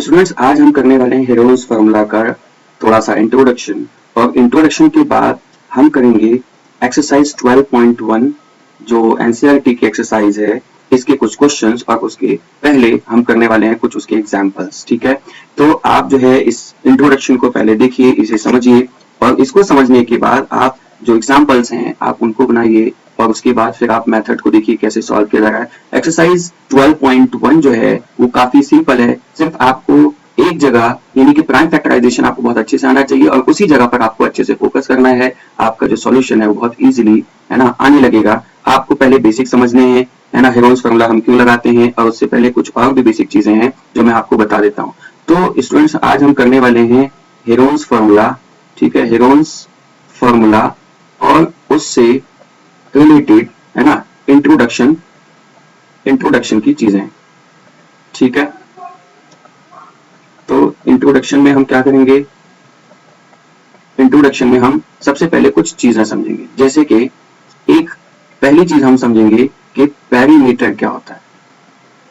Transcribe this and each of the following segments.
Students आज हम करने वाले हैं हेरोन्स फार्मूला का थोड़ा सा इंट्रोडक्शन, और इंट्रोडक्शन के बाद हम करेंगे एक्सरसाइज 12.1 जो एनसीईआरटी की एक्सरसाइज है, इसके कुछ क्वेश्चंस और उसके पहले हम करने वाले हैं कुछ उसके एग्जांपल्स। ठीक है, तो आप जो है इस इंट्रोडक्शन को पहले देखिए, इसे समझिए और इसको समझने के बाद आप जो एग्जांपल्स हैं आप उनको बनाइए और उसके बाद फिर आप मेथड को देखिए कैसे सॉल्व किया जा रहा है। एक्सरसाइज 12.1 जो है वो काफी सिंपल है, सिर्फ आपको एक जगह यानी कि प्राइम फैक्टराइजेशन आपको बहुत अच्छे से आना चाहिए और उसी जगह पर आपको अच्छे से फोकस करना है। आपका जो सॉल्यूशन है वो बहुत इजीली है ना आने लगेगा। आपको पहले बेसिक समझने हैं, है ना, हेरोन्स फार्मूला हम क्यों लगाते हैं, और उससे पहले कुछ और भी बेसिक चीजें हैं जो मैं आपको बता देता हूँ। तो स्टूडेंट्स आज हम करने वाले हैं हेरोन्स फार्मूला, ठीक है, हेरोन्स फार्मूला और उससे रिलेटेड है ना इंट्रोडक्शन की चीजें। ठीक है, तो इंट्रोडक्शन में हम क्या करेंगे, इंट्रोडक्शन में हम सबसे पहले कुछ चीजें समझेंगे, जैसे कि एक पहली चीज हम समझेंगे कि पेरीमीटर क्या होता है,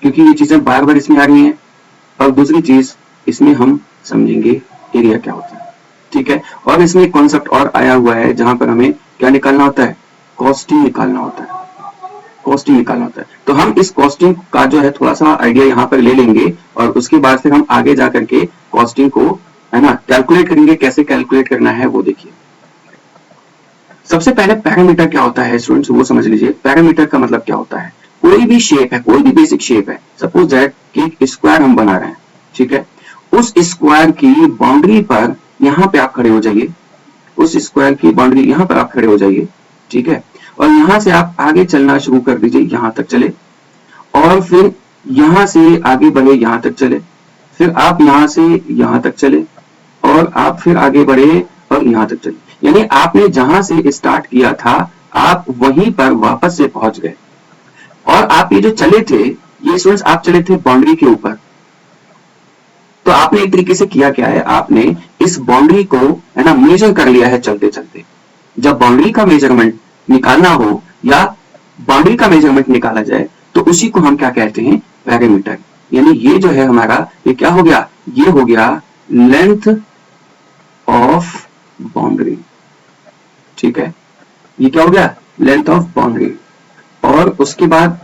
क्योंकि ये चीजें बार बार इसमें आ रही हैं। और दूसरी चीज इसमें हम समझेंगे एरिया क्या होता है। ठीक है, और इसमें एक कॉन्सेप्ट और आया हुआ है जहां पर हमें क्या निकालना होता है, कॉस्टिंग निकालना होता है, कॉस्टिंग निकालना होता है। तो हम इस कॉस्टिंग का जो है थोड़ा सा आइडिया यहाँ पर ले लेंगे और उसके बाद फिर हम आगे जाकर के कॉस्टिंग को है ना कैलकुलेट करेंगे। कैसे कैलकुलेट करना है वो देखिए। सबसे पहले पैरामीटर क्या होता है स्टूडेंट्स वो समझ लीजिए। पैरामीटर का मतलब क्या होता है, कोई भी शेप है, कोई भी बेसिक शेप है, सपोज दैट कि एक स्क्वायर हम बना रहे हैं, ठीक है, उस स्क्वायर की बाउंड्री पर यहाँ पे आप खड़े हो जाइए, उस स्क्वायर की बाउंड्री यहाँ पर आप खड़े हो जाइए, ठीक है, और यहां से आप आगे चलना शुरू कर दीजिए, यहां तक चले, और फिर यहां से आगे बढ़े, यहां तक चले, फिर आप यहां से यहां तक चले और आप फिर आगे बढ़े और यहां तक चले। यानी आपने जहां से स्टार्ट किया था आप वहीं पर वापस से पहुंच गए। और आप ये जो चले थे, ये स्टूडेंट्स आप चले थे बाउंड्री के ऊपर। तो आपने एक तरीके से किया क्या है, आपने इस बाउंड्री को है ना मेजर कर लिया है चलते चलते। जब बाउंड्री का मेजरमेंट निकालना हो या बाउंड्री का मेजरमेंट निकाला जाए तो उसी को हम क्या कहते हैं, पैरामीटर। यानी ये जो है हमारा, ये क्या हो गया, ये हो गया लेंथ ऑफ बाउंड्री। ठीक है, ये क्या हो गया, लेंथ ऑफ बाउंड्री। और उसके बाद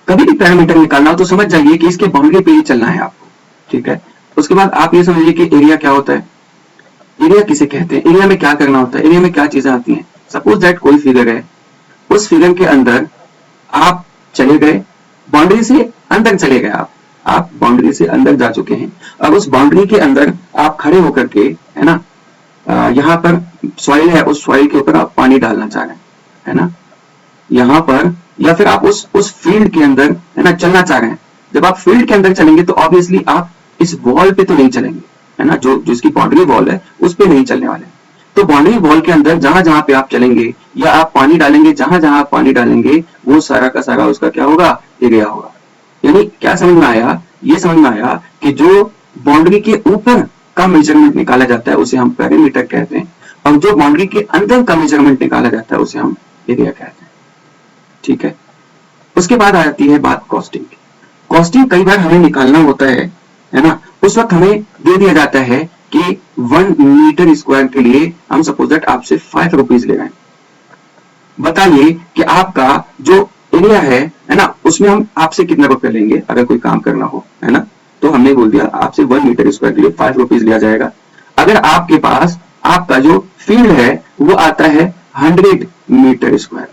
कभी भी पैरामीटर निकालना हो तो समझ जाइए कि इसके बाउंड्री पे ही चलना है आपको। ठीक है, उसके बाद आप ये समझिए कि एरिया क्या होता है। एरिया किसे कहते हैं, एरिया में क्या करना होता है, एरिया में क्या चीजें आती हैं। सपोज दैट कोई फिगर है, उस फिगर के अंदर आप चले गए, बाउंड्री से अंदर चले गए, आप बाउंड्री से अंदर जा चुके हैं। अब उस बाउंड्री के अंदर आप खड़े होकर के है ना, यहाँ पर सॉइल है, उस सॉइल के ऊपर आप पानी डालना चाह रहे हैं, है ना, यहाँ पर, या फिर आप उस फील्ड के अंदर है ना चलना चाह रहे हैं। जब आप फील्ड के अंदर चलेंगे तो ऑब्वियसली आप इस वॉल पे तो नहीं चलेंगे, है ना, जो जिसकी बाउंड्री वॉल है उस पे नहीं चलने वाले। तो बाउंड्री वॉल के अंदर जहां जहां पे आप चलेंगे या आप पानी डालेंगे, जहां जहां आप पानी डालेंगे वो सारा का सारा उसका क्या होगा, एरिया होगा। यानी क्या समझ में आया, ये समझ में आया कि जो बाउंड्री के ऊपर का मेजरमेंट निकाला जाता है उसे हम पैरामीटर कहते हैं, और जो बाउंड्री के अंदर का मेजरमेंट निकाला जाता है उसे हम एरिया कहते हैं। ठीक है, उसके बाद आती है बात कॉस्टिंग की। कॉस्टिंग कई बार हमें निकालना होता है ना, उस वक्त हमें दे दिया जाता है कि 1 मीटर स्क्वायर के लिए हम सपोज दैट आपसे 5 रुपीज ले रहे हैं। बताइए कि आपका जो एरिया है ना, उसमें हम आपसे कितने रुपए लेंगे अगर कोई काम करना हो, है ना। तो हमने बोल दिया आपसे 1 मीटर स्क्वायर के लिए 5 रुपीज लिया जाएगा। अगर आपके पास आपका जो फील्ड है वो आता है 100 मीटर स्क्वायर,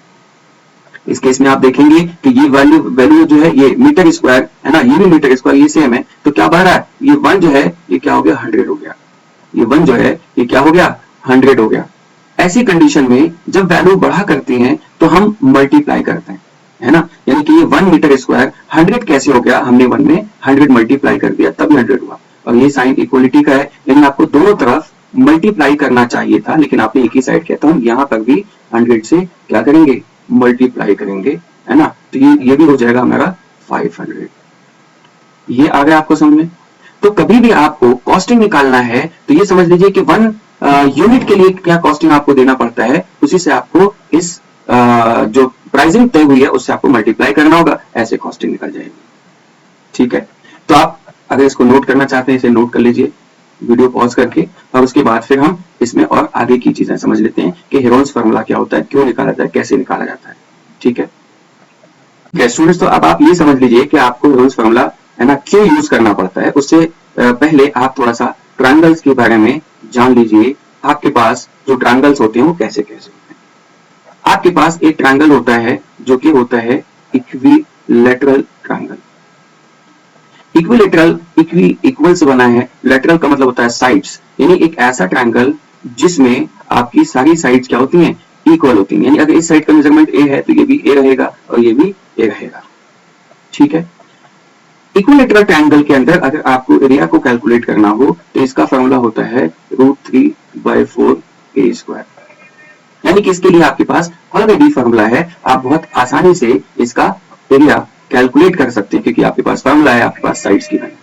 इस केस में आप देखेंगे कि ये वैल्यू जो है ये मीटर स्क्वायर है ना, ये भी मीटर स्क्वायर, ये सेम है, तो क्या बढ़ रहा है, ये 1 जो है ये क्या हो गया, 100 हो गया। ये 1 जो है ये क्या हो गया, 100 हो गया। ऐसी कंडीशन में जब वैल्यू बढ़ा करती हैं तो हम मल्टीप्लाई करते हैं, है ना। यानी कि ये 1 मीटर स्क्वायर 100 कैसे हो गया, हमने 1 में 100 मल्टीप्लाई कर दिया तब 100 हुआ। और ये साइन इक्वलिटी का है, यानी आपको दोनों तरफ मल्टीप्लाई करना चाहिए था, लेकिन आपने एक ही साइड किया, तो हम यहाँ पर भी 100 से क्या करेंगे, मल्टीप्लाई करेंगे, है ना। तो ये भी हो जाएगा हमारा 500। ये आ गया आपको समझ में। तो कभी भी आपको कॉस्टिंग निकालना है तो ये समझ लीजिए कि 1 यूनिट के लिए क्या कॉस्टिंग आपको देना पड़ता है, उसी से आपको इस जो प्राइसिंग तय हुई है उससे आपको मल्टीप्लाई करना होगा, ऐसे कॉस्टिंग निकल जाएगी। ठीक है, तो आप अगर इसको नोट करना चाहते हैं इसे नोट कर लीजिए वीडियो पॉज करके, और उसके बाद फिर हम इसमें और आगे की चीजें समझ लेते हैं कि हेरोन्स फार्मूला क्या होता है, क्यों निकाला जाता है, कैसे निकाला जाता है। ठीक है स्टूडेंट्स, तो अब आप ये समझ लीजिए कि आपको हेरोन्स फार्मूला है ना क्यों यूज करना पड़ता है। उससे पहले आप थोड़ा सा ट्रायंगल्स के बारे में जान लीजिए। आपके पास जो ट्रायंगल्स होते हैं वो कैसे कैसे होते हैं। आपके पास एक ट्रायंगल होता है जो कि होता है इक्विलैटरल ट्रायंगल। इक्विलैटरल इक्वल से बना है, लैटरल का मतलब होता है साइड्स, यानी एक ऐसा ट्रायंगल जिसमें आपकी सारी साइड्स क्या होती हैं, इक्वल होती हैं। यानी अगर इस साइड का मेजरमेंट ए है तो ये भी ए रहेगा और ये भी ए रहेगा। ठीक है, इक्विलैटरल ट्रायंगल के अंदर अगर आपको एरिया को कैलकुलेट करना हो तो इसका फॉर्मूला होता है √3/4a²। यानी कि इसके लिए आपके पास ऑलरेडी फॉर्मूला है, आप बहुत आसानी से इसका एरिया कैलकुलेट कर सकते हैं क्योंकि आपके पास फॉर्मूला है, आपके पास साइड्स की वैल्यू।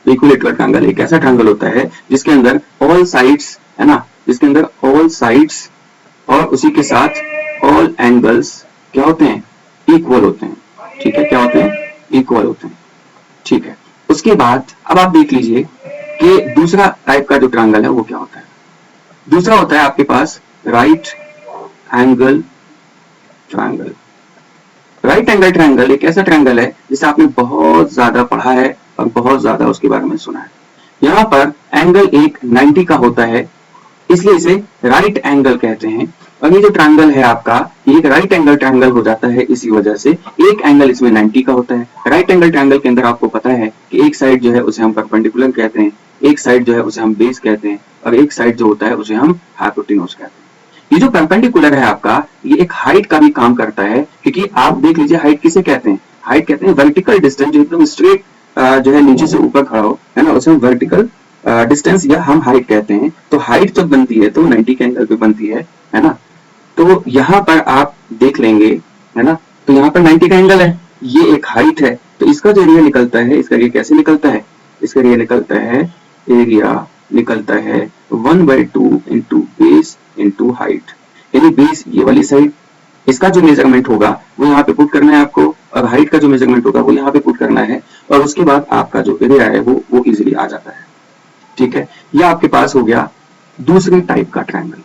इक्विलैटरल ट्रायंगल एक ऐसा ट्रायंगल होता है जिसके अंदर ऑल साइड्स है ना, जिसके अंदर ऑल साइड्स और उसी के साथ ऑल एंगल्स क्या होते हैं, इक्वल होते हैं। ठीक है, क्या होते हैं, इक्वल होते हैं। ठीक है, उसके बाद अब आप देख लीजिए कि दूसरा टाइप का जो ट्रायंगल है वो क्या होता है। दूसरा होता है आपके पास right angle triangle. Right angle triangle एक ऐसा ट्रायंगल है जिसे आपने बहुत ज्यादा पढ़ा है और बहुत ज्यादा उसके बारे में सुना है। यहाँ पर एंगल एक 90 का होता है, इसलिए इसे राइट एंगल कहते हैं। और ये जो ट्रायंगल है आपका, ये एक राइट एंगल ट्रायंगल हो जाता है इसी वजह से एक एंगल इसमें 90 का होता है। राइट एंगल ट्रायंगल के अंदर आपको पता है कि एक साइड जो है उसे हम परपेंडिकुलर कहते हैं, एक साइड जो है उसे हम बेस कहते हैं, और एक साइड जो होता है उसे हम हाइपोटेन्यूज कहते हैं। ये जो परपेंडिकुलर है आपका, ये एक हाइट का भी काम करता है, क्योंकि आप देख लीजिए हाइट किसे कहते हैं, हाइट कहते हैं वर्टिकल डिस्टेंस जो एकदम स्ट्रेट जो है नीचे से ऊपर खड़ा हो, है ना, उसे हम वर्टिकल डिस्टेंस या हम हाइट कहते हैं। तो हाइट जब बनती है तो 90 के एंगल पे बनती है ना। तो यहाँ पर आप देख लेंगे, है ना, तो यहाँ पर 90 का एंगल है, ये एक हाइट है, तो इसका जो एरिया निकलता है, इसका एरिया कैसे निकलता है, इसका एरिया निकलता है, एरिया निकलता है 1/2 इंटू बेस इंटू हाइट। यानी बेस ये वाली साइड, इसका जो मेजरमेंट होगा वो यहाँ पे पुट करना है आपको, और हाइट का जो मेजरमेंट होगा वो यहाँ पे पुट करना है, और उसके बाद आपका जो एरिया है वो इजीली आ जाता है। ठीक है, यह आपके पास हो गया दूसरे टाइप का ट्रायंगल।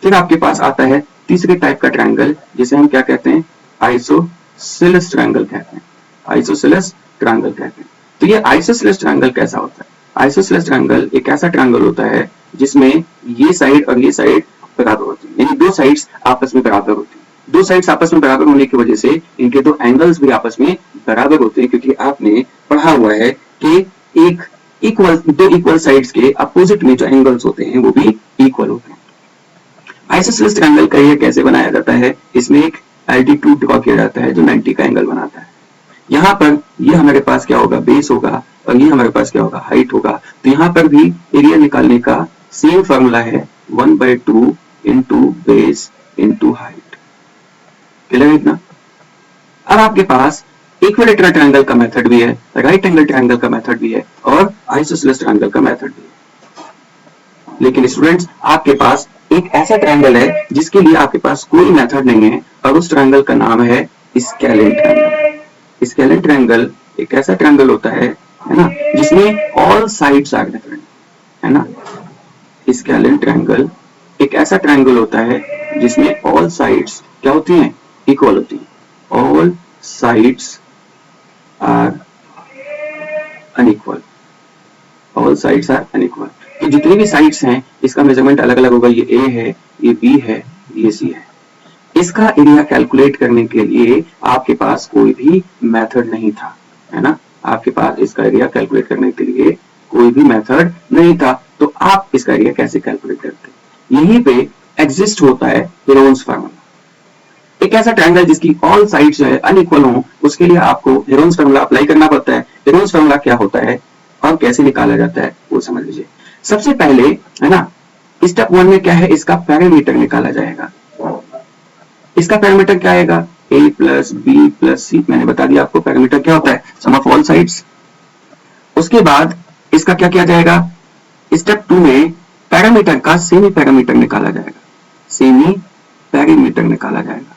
फिर आपके पास आता है तीसरे टाइप का ट्रायंगल, जिसे हम क्या कहते हैं, आइसोसेलेस ट्रायंगल कहते हैं। आइसोसेलेस ट्रायंगल कहते हैं। तो ये आइसोसेलेस ट्रायंगल कैसा होता है, आइसोसेलेस ट्रायंगल एक ऐसा ट्रायंगल होता है जिसमें ये साइड और ये साइड बराबर होती है, यानी दो साइड्स आपस में बराबर होती है। दो साइड्स आपस में बराबर होने की वजह से इनके दो एंगल्स भी आपस में बराबर होते हैं, क्योंकि आपने पढ़ा हुआ है कि दो इक्वल साइड्स के अपोजिट में जो एंगल्स होते हैं वो भी इक्वल होते हैं। आइसोसेलेस ट्रायंगल का ये कैसे बनाया जाता है, इसमें एक एल्टीट्यूड ड्रॉ किया जाता है जो 90 का एंगल बनाता है। यहाँ पर ये हमारे पास क्या होगा, बेस होगा, और ये हमारे पास क्या होगा, हाइट होगा। तो यहाँ पर भी एरिया निकालने का सेम फॉर्मूला है 1/2 into base into height. Clear है इतना। अब आपके पास इक्विलैटरल ट्रायंगल का मेथड भी है, राइट एंगल ट्रायंगल का मेथड भी है, और आइसोसेलेस ट्रायंगल का मेथड भी है। लेकिन स्टूडेंट्स, आपके पास एक ऐसा ट्रायंगल है जिसके लिए आपके पास कोई मेथड नहीं है, और उस ट्रायंगल का नाम है स्केलेन ट्रायंगल। स्केलेन ट्रायंगल एक ऐसा ट्रायंगल होता है ना, जिसमें ऑल साइड्स आर डिफरेंट, है ना। स्केलेन ट्रायंगल एक ऐसा ट्रायंगल होता है जिसमें ऑल साइड्स क्या होती हैं, इक्वल होती हैं। All sides are unequal, all sides are unequal. तो जितनी भी साइड्स हैं इसका मेजरमेंट अलग अलग होगा, ये ए है, ये बी है, ये सी है। इसका एरिया कैलकुलेट करने के लिए आपके पास कोई भी मेथड नहीं था, है ना। आपके पास इसका एरिया कैलकुलेट करने के लिए कोई भी मेथड नहीं था, तो आप इसका एरिया कैसे कैलकुलेट करते, यहीं पे एग्जिस्ट होता है हेरोन्स फार्मूला। एक ऐसा ट्रायंगल जिसकी ऑल साइड्स जो है अनइक्वल हो, उसके लिए आपको हेरोन्स फार्मूला अप्लाई करना पड़ता है। हेरोन्स फार्मूला क्या होता है और कैसे निकाला जाता है वो समझ लीजिए। सबसे पहले, है ना, स्टेप 1 में क्या है, इसका पैरामीटर निकाला जाएगा। इसका पैरामीटर क्या आएगा, a प्लस बी प्लस सी। मैंने बता दिया आपको पैरामीटर क्या होता है, सम ऑफ ऑल साइड्स। उसके बाद इसका क्या किया जाएगा, स्टेप 2 में पैरामीटर का सेमी पैरामीटर निकाला जाएगा। सेमी पैरामीटर निकाला जाएगा।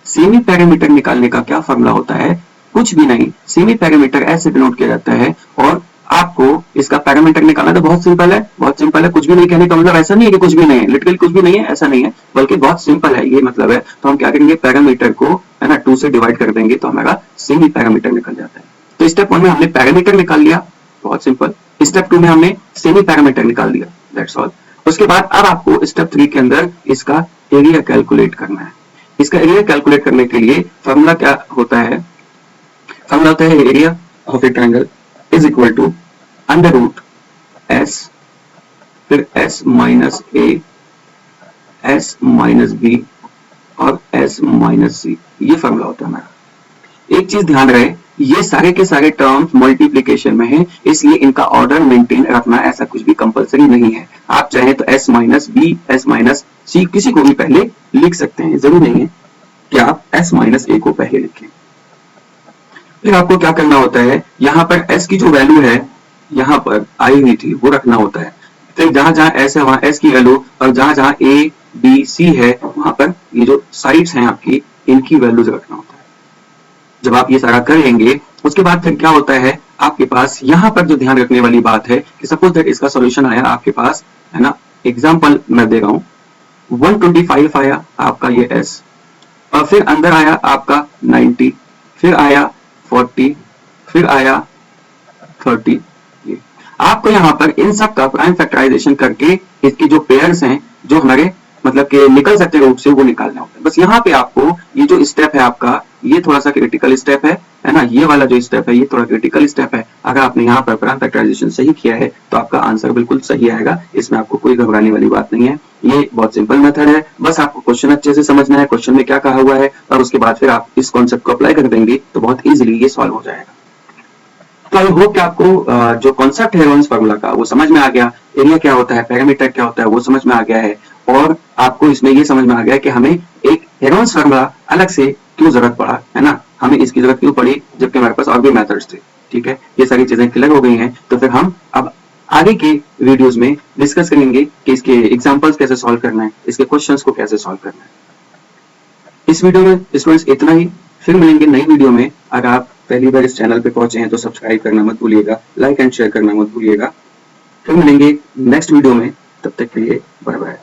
सेमी पैरामीटर निकालने का क्या फॉर्मूला होता है, कुछ भी नहीं, सेमी पैरामीटर ऐसे डिनोट किया जाता है, और आपको आपको इसका पैरामीटर निकालना तो बहुत सिंपल है, बहुत सिंपल है। कुछ भी नहीं कहने का मतलब ऐसा नहीं है कि कुछ भी नहीं है, लिटरली कुछ भी नहीं है ऐसा नहीं है, बल्कि बहुत सिंपल है ये मतलब है। तो हम क्या करेंगे, पैरामीटर को है ना 2 से डिवाइड कर देंगे तो हमारा सेमी पैरामीटर निकल जाता है। तो स्टेप 1 में हमने पैरामीटर निकाल लिया, बहुत सिंपल। स्टेप 2 में हमने सेमी पैरामीटर निकाल दिया, दैट्स ऑल। उसके बाद अब आपको स्टेप 3 के अंदर इसका एरिया कैलकुलेट करना है। इसका एरिया कैलकुलेट करने के लिए फॉर्मूला क्या होता है, फॉर्मूला होता है area of a triangle is equal to under root S, फिर S minus A, S minus B और एस माइनस सी, ये फॉर्मूला होता है हमारा। एक चीज ध्यान रहे, ये सारे के सारे टर्म्स मल्टीप्लीकेशन में है, इसलिए इनका ऑर्डर मेंटेन रखना ऐसा कुछ भी कंपलसरी नहीं है। आप चाहें तो s minus b, s minus c किसी को भी पहले लिख सकते हैं, जरूरी नहीं है कि आप एस माइनस ए को पहले लिखें। फिर आपको क्या करना होता है, यहाँ पर एस की जो वैल्यू है यहाँ पर आई हुई थी वो रखना होता है। फिर जहां जहां एस है वहां एस की वैल्यू, और जहां जहां ए बी सी है वहां पर ये जो साइड्स हैं आपकी इनकी वैल्यूज रखना होता है। जब आप ये सारा कर लेंगे उसके बाद फिर क्या होता है, आपके पास यहाँ पर जो ध्यान रखने वाली बात है कि सपोज दैट इसका सॉल्यूशन आया आपके पास, है ना, एग्जांपल मैं दे रहा हूँ, 125 आया आपका ये एस, और फिर अंदर आया आपका 90, फिर आया 40, फिर आया 30। आपको यहाँ पर इन सब का प्राइम फैक्टराइजेशन करके इसकी जो पेयर्स हैं जो हमारे मतलब के निकल सकते रूप से वो निकालना होता है। बस यहाँ पे आपको ये जो स्टेप है आपका ये थोड़ा सा क्रिटिकल स्टेप है ना, ये वाला जो स्टेप है ये थोड़ा क्रिटिकल स्टेप है। अगर आपने यहाँ पर प्राइम फैक्टराइजेशन सही किया है तो आपका आंसर बिल्कुल सही आएगा, इसमें आपको कोई घबराने वाली बात नहीं है। ये बहुत सिंपल मेथड है, बस आपको क्वेश्चन अच्छे से समझना है, क्वेश्चन में क्या कहा हुआ है, और उसके बाद फिर आप इस कॉन्सेप्ट को अप्लाई कर देंगे तो बहुत इजीली ये सॉल्व हो जाएगा। तो आई होप कि आपको जो कॉन्सेप्ट है हेरोन्स फार्मूला का वो समझ में आ गया, एरिया क्या होता है, पैरामीटर क्या होता है वो समझ में आ गया है, और आपको इसमें ये समझ में आ गया कि हमें एक हेरोन्स फार्मूला अलग से क्यों जरूरत पड़ा, है ना, हमें इसकी जरूरत क्यों पड़ी जबकि हमारे पास और भी मेथड्स थे। ठीक है, ये सारी चीजें क्लियर हो गई हैं, तो फिर हम अब आगे के वीडियोस में डिस्कस करेंगे कि इसके एग्जांपल्स कैसे सॉल्व करना है, इसके क्वेश्चंस को कैसे सॉल्व करना है। इस वीडियो में स्टूडेंट्स इतना ही, फिर मिलेंगे नई वीडियो में। अगर आप पहली बार इस चैनल पे पहुंचे हैं तो सब्सक्राइब करना मत भूलिएगा, लाइक एंड शेयर करना मत भूलिएगा। फिर मिलेंगे नेक्स्ट वीडियो में, तब तक के लिए बाय बाय।